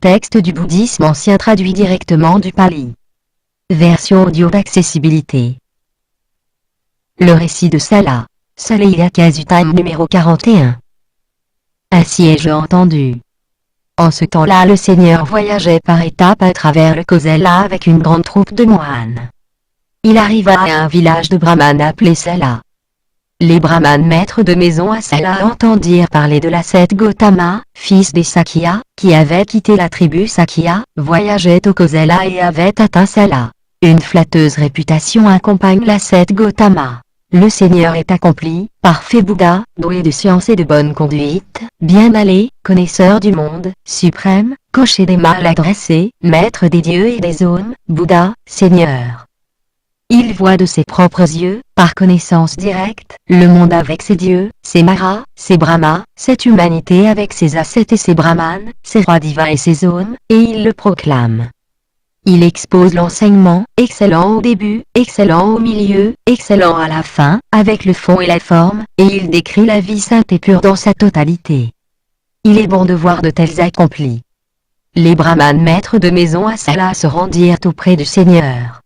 Texte du bouddhisme ancien traduit directement du pali. Version audio d'accessibilité. Le récit de Sala. Saleya Kasutam numéro 41. Ainsi ai-je entendu. En ce temps-là le Seigneur voyageait par étapes à travers le Kosala avec une grande troupe de moines. Il arriva à un village de brahmanes appelé Sala. Les brahmanes maîtres de maison à Sala entendirent parler de l'ascète Gautama, fils des Sakya, qui avait quitté la tribu Sakya, voyageait au Kosala et avait atteint Sala. Une flatteuse réputation accompagne l'ascète Gautama. Le Seigneur est accompli, parfait Bouddha, doué de science et de bonne conduite, bien allé, connaisseur du monde, suprême, cocher des mal adressés, maître des dieux et des hommes, Bouddha, Seigneur. Il voit de ses propres yeux, par connaissance directe, le monde avec ses dieux, ses maras, ses brahmas, cette humanité avec ses ascètes et ses brahmanes, ses rois divins et ses hommes, et il le proclame. Il expose l'enseignement, excellent au début, excellent au milieu, excellent à la fin, avec le fond et la forme, et il décrit la vie sainte et pure dans sa totalité. Il est bon de voir de tels accomplis. Les brahmanes maîtres de maison à Sala se rendirent auprès du Seigneur.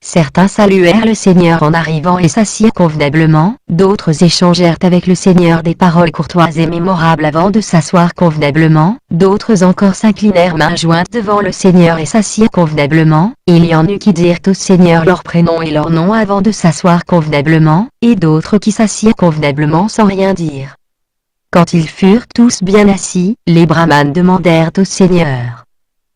Certains saluèrent le Seigneur en arrivant et s'assirent convenablement, d'autres échangèrent avec le Seigneur des paroles courtoises et mémorables avant de s'asseoir convenablement, d'autres encore s'inclinèrent mains jointes devant le Seigneur et s'assirent convenablement, il y en eut qui dirent au Seigneur leur prénom et leur nom avant de s'asseoir convenablement, et d'autres qui s'assirent convenablement sans rien dire. Quand ils furent tous bien assis, les brahmanes demandèrent au Seigneur.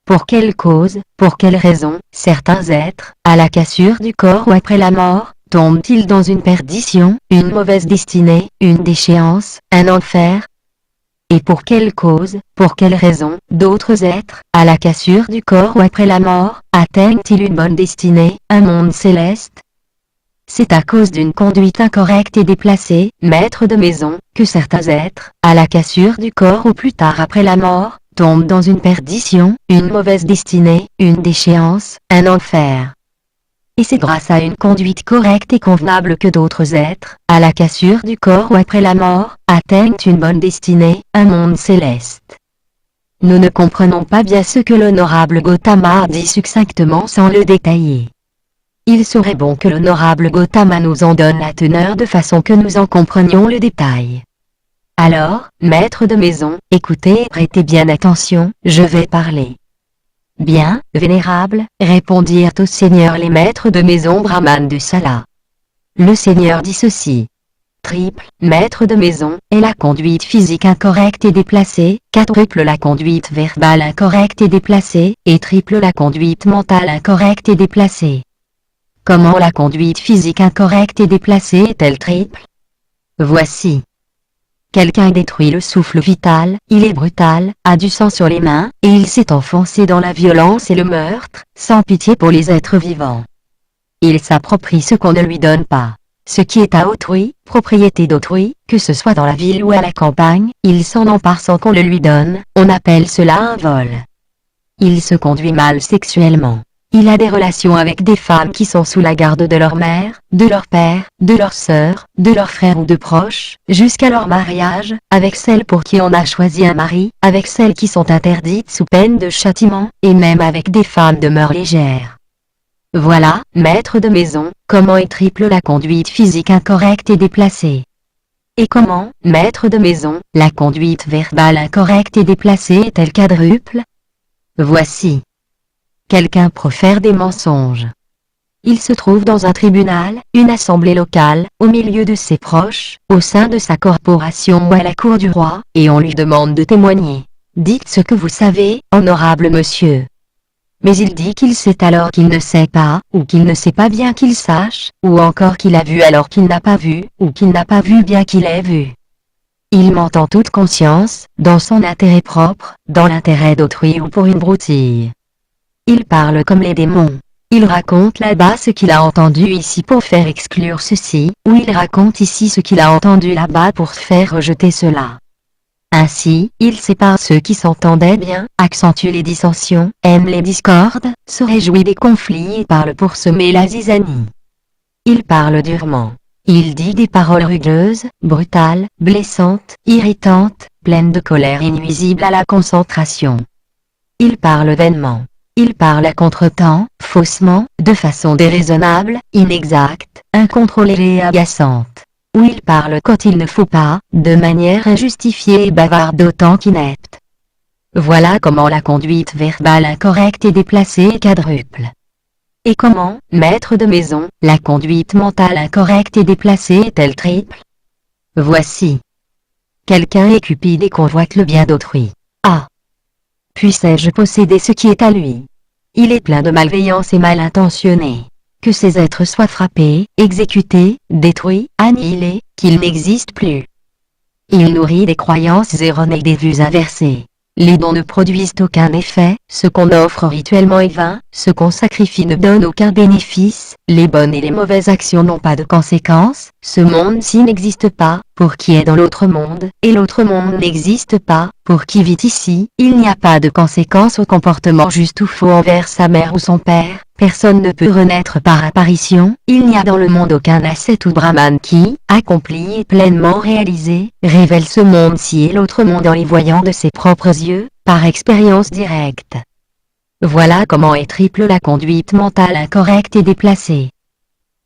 Pour quelle cause, pour quelle raison, certains êtres, à la cassure du corps ou après la mort, tombent-ils dans une perdition, une mauvaise destinée, une déchéance, un enfer? Et pour quelle cause, pour quelle raison, d'autres êtres, à la cassure du corps ou après la mort, atteignent-ils une bonne destinée, un monde céleste? C'est à cause d'une conduite incorrecte et déplacée, maître de maison, que certains êtres, à la cassure du corps ou plus tard après la mort, tombent dans une perdition, une mauvaise destinée, une déchéance, un enfer. Et c'est grâce à une conduite correcte et convenable que d'autres êtres, à la cassure du corps ou après la mort, atteignent une bonne destinée, un monde céleste. Nous ne comprenons pas bien ce que l'honorable Gautama a dit succinctement sans le détailler. Il serait bon que l'honorable Gautama nous en donne la teneur de façon que nous en comprenions le détail. Alors, maître de maison, écoutez et prêtez bien attention, je vais parler. Bien, vénérable, répondirent au Seigneur les maîtres de maison brahmanes de Sala. Le Seigneur dit ceci. Triple, maître de maison, est la conduite physique incorrecte et déplacée, quadruple la conduite verbale incorrecte et déplacée, et triple la conduite mentale incorrecte et déplacée. Comment la conduite physique incorrecte et déplacée est-elle triple? Voici. Quelqu'un détruit le souffle vital, il est brutal, a du sang sur les mains, et il s'est enfoncé dans la violence et le meurtre, sans pitié pour les êtres vivants. Il s'approprie ce qu'on ne lui donne pas. Ce qui est à autrui, propriété d'autrui, que ce soit dans la ville ou à la campagne, il s'en empare sans qu'on le lui donne, on appelle cela un vol. Il se conduit mal sexuellement. Il a des relations avec des femmes qui sont sous la garde de leur mère, de leur père, de leur sœur, de leurs frères ou de proches, jusqu'à leur mariage, avec celles pour qui on a choisi un mari, avec celles qui sont interdites sous peine de châtiment, et même avec des femmes de mœurs légères. Voilà, maître de maison, comment est triple la conduite physique incorrecte et déplacée. Et comment, maître de maison, la conduite verbale incorrecte et déplacée est-elle quadruple? Voici. Quelqu'un profère des mensonges. Il se trouve dans un tribunal, une assemblée locale, au milieu de ses proches, au sein de sa corporation ou à la cour du roi, et on lui demande de témoigner. Dites ce que vous savez, honorable monsieur. Mais il dit qu'il sait alors qu'il ne sait pas, ou qu'il ne sait pas bien qu'il sache, ou encore qu'il a vu alors qu'il n'a pas vu, ou qu'il n'a pas vu bien qu'il ait vu. Il ment en toute conscience, dans son intérêt propre, dans l'intérêt d'autrui ou pour une broutille. Il parle comme les démons. Il raconte là-bas ce qu'il a entendu ici pour faire exclure ceci, ou il raconte ici ce qu'il a entendu là-bas pour faire rejeter cela. Ainsi, il sépare ceux qui s'entendaient bien, accentue les dissensions, aime les discordes, se réjouit des conflits et parle pour semer la zizanie. Il parle durement. Il dit des paroles rugueuses, brutales, blessantes, irritantes, pleines de colère et nuisibles à la concentration. Il parle vainement. Il parle à contretemps, faussement, de façon déraisonnable, inexacte, incontrôlée et agaçante. Ou il parle quand il ne faut pas, de manière injustifiée et bavarde autant qu'inepte. Voilà comment la conduite verbale incorrecte et déplacée est quadruple. Et comment, maître de maison, la conduite mentale incorrecte et déplacée est-elle triple? Voici. Quelqu'un est cupide et convoite le bien d'autrui. Ah! Puissais-je posséder ce qui est à lui? Il est plein de malveillance et mal intentionné. Que ces êtres soient frappés, exécutés, détruits, annihilés, qu'ils n'existent plus. Il nourrit des croyances erronées et des vues inversées. Les dons ne produisent aucun effet, ce qu'on offre rituellement est vain, ce qu'on sacrifie ne donne aucun bénéfice, les bonnes et les mauvaises actions n'ont pas de conséquences, ce monde-ci n'existe pas, pour qui est dans l'autre monde, et l'autre monde n'existe pas, pour qui vit ici, il n'y a pas de conséquences au comportement juste ou faux envers sa mère ou son père, personne ne peut renaître par apparition, il n'y a dans le monde aucun ascète ou brahman qui, accompli et pleinement réalisé, révèle ce monde-ci et l'autre monde en les voyant de ses propres yeux, par expérience directe. Voilà comment est triple la conduite mentale incorrecte et déplacée.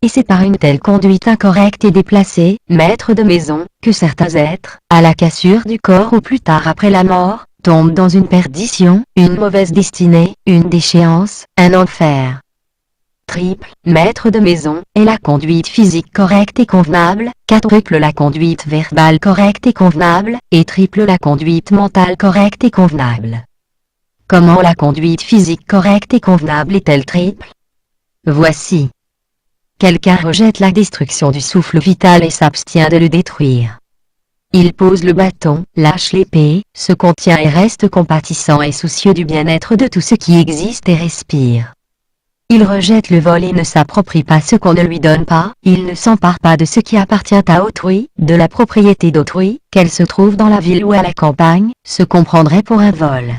Et c'est par une telle conduite incorrecte et déplacée, maître de maison, que certains êtres, à la cassure du corps ou plus tard après la mort, tombent dans une perdition, une mauvaise destinée, une déchéance, un enfer. Triple, maître de maison, est la conduite physique correcte et convenable, quadruple la conduite verbale correcte et convenable, et triple la conduite mentale correcte et convenable. Comment la conduite physique correcte et convenable est-elle triple? Voici. Quelqu'un rejette la destruction du souffle vital et s'abstient de le détruire. Il pose le bâton, lâche l'épée, se contient et reste compatissant et soucieux du bien-être de tout ce qui existe et respire. Il rejette le vol et ne s'approprie pas ce qu'on ne lui donne pas, il ne s'empare pas de ce qui appartient à autrui, de la propriété d'autrui, qu'elle se trouve dans la ville ou à la campagne, se comprendrait pour un vol.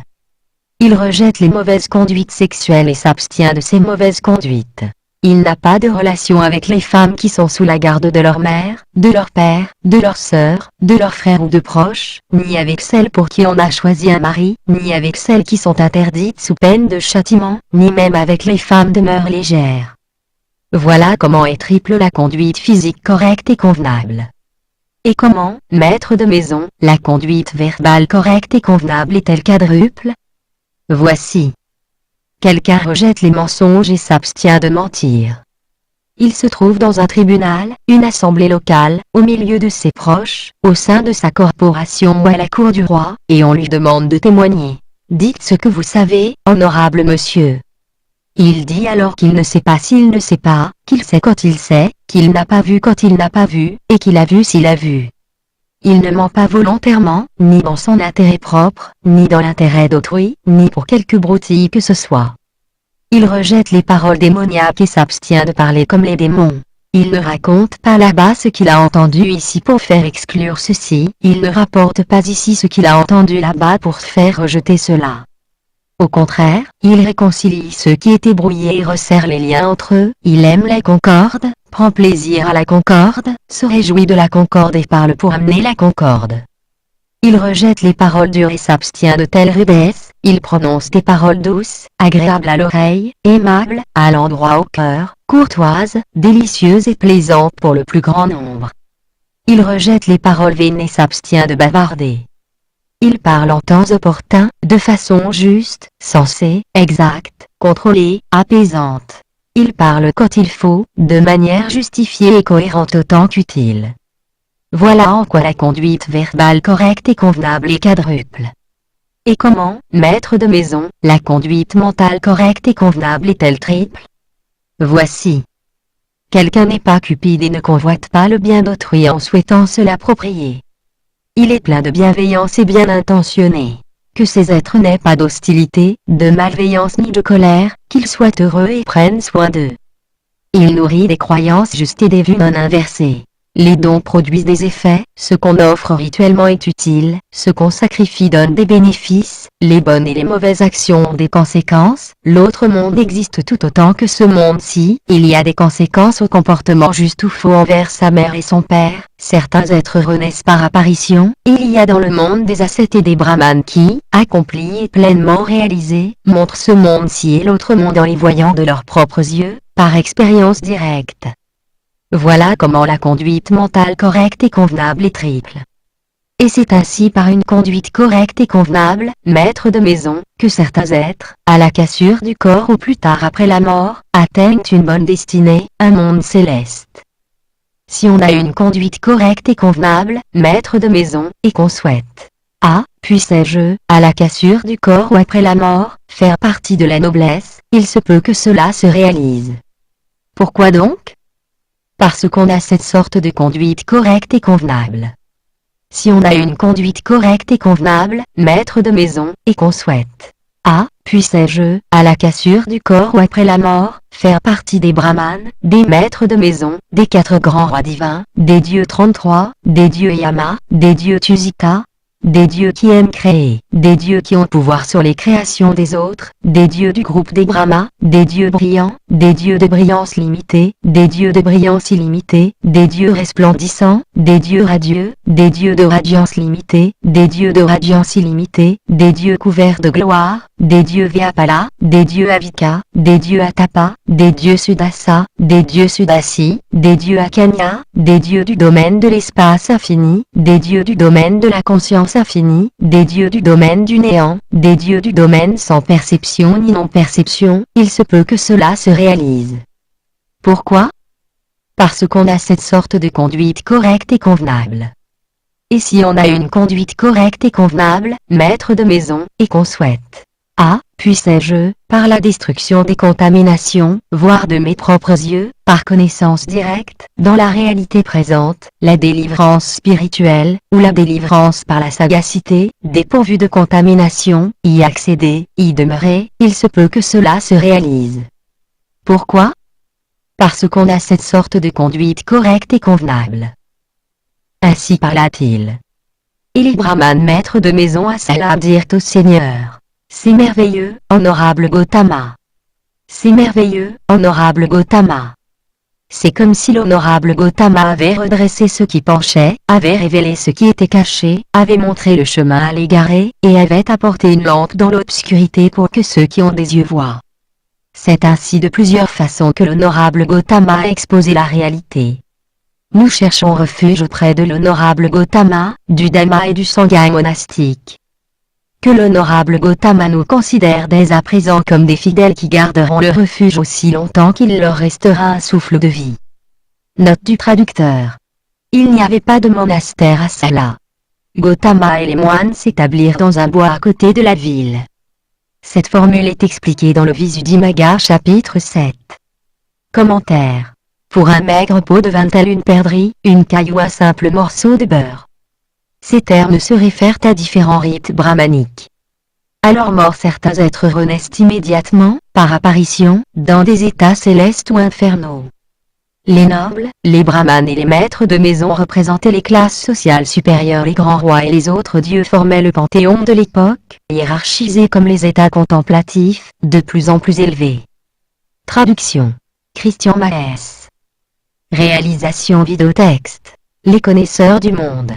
Il rejette les mauvaises conduites sexuelles et s'abstient de ces mauvaises conduites. Il n'a pas de relation avec les femmes qui sont sous la garde de leur mère, de leur père, de leur sœur, de leurs frères ou de proches, ni avec celles pour qui on a choisi un mari, ni avec celles qui sont interdites sous peine de châtiment, ni même avec les femmes de mœurs légères. Voilà comment est triple la conduite physique correcte et convenable. Et comment, maître de maison, la conduite verbale correcte et convenable est-elle quadruple? Voici. Quelqu'un rejette les mensonges et s'abstient de mentir. Il se trouve dans un tribunal, une assemblée locale, au milieu de ses proches, au sein de sa corporation ou à la cour du roi, et on lui demande de témoigner. Dites ce que vous savez, honorable monsieur. Il dit alors qu'il ne sait pas s'il ne sait pas, qu'il sait quand il sait, qu'il n'a pas vu quand il n'a pas vu, et qu'il a vu s'il a vu. Il ne ment pas volontairement, ni dans son intérêt propre, ni dans l'intérêt d'autrui, ni pour quelque broutille que ce soit. Il rejette les paroles démoniaques et s'abstient de parler comme les démons. Il ne raconte pas là-bas ce qu'il a entendu ici pour faire exclure ceci, il ne rapporte pas ici ce qu'il a entendu là-bas pour faire rejeter cela. Au contraire, il réconcilie ceux qui étaient brouillés et resserre les liens entre eux, il aime la concorde, prend plaisir à la concorde, se réjouit de la concorde et parle pour amener la concorde. Il rejette les paroles dures et s'abstient de telle rudesse, il prononce des paroles douces, agréables à l'oreille, aimables, allant droit au cœur, courtoises, délicieuses et plaisantes pour le plus grand nombre. Il rejette les paroles vaines et s'abstient de bavarder. Il parle en temps opportun, de façon juste, sensée, exacte, contrôlée, apaisante. Il parle quand il faut, de manière justifiée et cohérente autant qu'utile. Voilà en quoi la conduite verbale correcte et convenable est quadruple. Et comment, maître de maison, la conduite mentale correcte et convenable est-elle triple? Voici. Quelqu'un n'est pas cupide et ne convoite pas le bien d'autrui en souhaitant se l'approprier. Il est plein de bienveillance et bien intentionné. Que ces êtres n'aient pas d'hostilité, de malveillance ni de colère, qu'ils soient heureux et prennent soin d'eux. Il nourrit des croyances justes et des vues non inversées. Les dons produisent des effets, ce qu'on offre rituellement est utile, ce qu'on sacrifie donne des bénéfices, les bonnes et les mauvaises actions ont des conséquences, l'autre monde existe tout autant que ce monde-ci, il y a des conséquences au comportement juste ou faux envers sa mère et son père, Certains êtres renaissent par apparition. Il y a dans le monde des ascètes et des brahmanes qui, accomplis et pleinement réalisés, montrent ce monde-ci et l'autre monde en les voyant de leurs propres yeux, par expérience directe. Voilà comment la conduite mentale correcte et convenable est triple. Et c'est ainsi par une conduite correcte et convenable, maître de maison, que certains êtres, à la cassure du corps ou plus tard après la mort, atteignent une bonne destinée, un monde céleste. Si on a une conduite correcte et convenable, maître de maison, et qu'on souhaite, puissais-je, à la cassure du corps ou après la mort, faire partie de la noblesse, il se peut que cela se réalise. Pourquoi donc? Parce qu'on a cette sorte de conduite correcte et convenable. Si on a une conduite correcte et convenable, maître de maison, et qu'on souhaite, puissais-je, à la cassure du corps ou après la mort, faire partie des brahmanes, des maîtres de maison, des 4 grands rois divins, des dieux 33, des dieux Yama, des dieux Tusita, des dieux qui aiment créer, des dieux qui ont pouvoir sur les créations des autres, des dieux du groupe des Brahmas, des dieux brillants, des dieux de brillance limitée, des dieux de brillance illimitée, des dieux resplendissants, des dieux radieux, des dieux de radiance limitée, des dieux de radiance illimitée, des dieux couverts de gloire, des dieux Vyapala, des dieux Avika, des dieux Atapa, des dieux Sudasa, des dieux Sudasi, des dieux Akanya, des dieux du domaine de l'espace infini, des dieux du domaine de la conscience infinie, des dieux du domaine du néant, des dieux du domaine sans perception ni non-perception, il se peut que cela se réalise. Pourquoi? Parce qu'on a cette sorte de conduite correcte et convenable. Et si on a une conduite correcte et convenable, maître de maison, et qu'on souhaite, puissais-je, par la destruction des contaminations, voir de mes propres yeux, par connaissance directe, dans la réalité présente, la délivrance spirituelle, ou la délivrance par la sagacité, dépourvue de contamination, y accéder, y demeurer, il se peut que cela se réalise. Pourquoi? Parce qu'on a cette sorte de conduite correcte et convenable. Ainsi parla-t-il. Et les brahmanes maîtres de maison à Sala dirent au Seigneur: c'est merveilleux, honorable Gautama. C'est merveilleux, honorable Gautama. C'est comme si l'honorable Gautama avait redressé ce qui penchait, avait révélé ce qui était caché, avait montré le chemin à l'égaré, et avait apporté une lampe dans l'obscurité pour que ceux qui ont des yeux voient. C'est ainsi de plusieurs façons que l'honorable Gautama a exposé la réalité. Nous cherchons refuge auprès de l'honorable Gautama, du Dhamma et du Sangha monastique. Que l'honorable Gautama nous considère dès à présent comme des fidèles qui garderont le refuge aussi longtemps qu'il leur restera un souffle de vie. Note du traducteur. Il n'y avait pas de monastère à Sala. Gautama et les moines s'établirent dans un bois à côté de la ville. Cette formule est expliquée dans le Visuddhimagga chapitre 7. Commentaire. Pour un maigre pot de vin tel une perdrix, une caille ou un simple morceau de beurre. Ces termes se réfèrent à différents rites brahmaniques. À leur mort, certains êtres renaissent immédiatement, par apparition, dans des états célestes ou infernaux. Les nobles, les brahmanes et les maîtres de maison représentaient les classes sociales supérieures, les grands rois et les autres dieux formaient le panthéon de l'époque, hiérarchisés comme les états contemplatifs, de plus en plus élevés. Traduction. Christian Maes. Réalisation vidéotexte. Les connaisseurs du monde.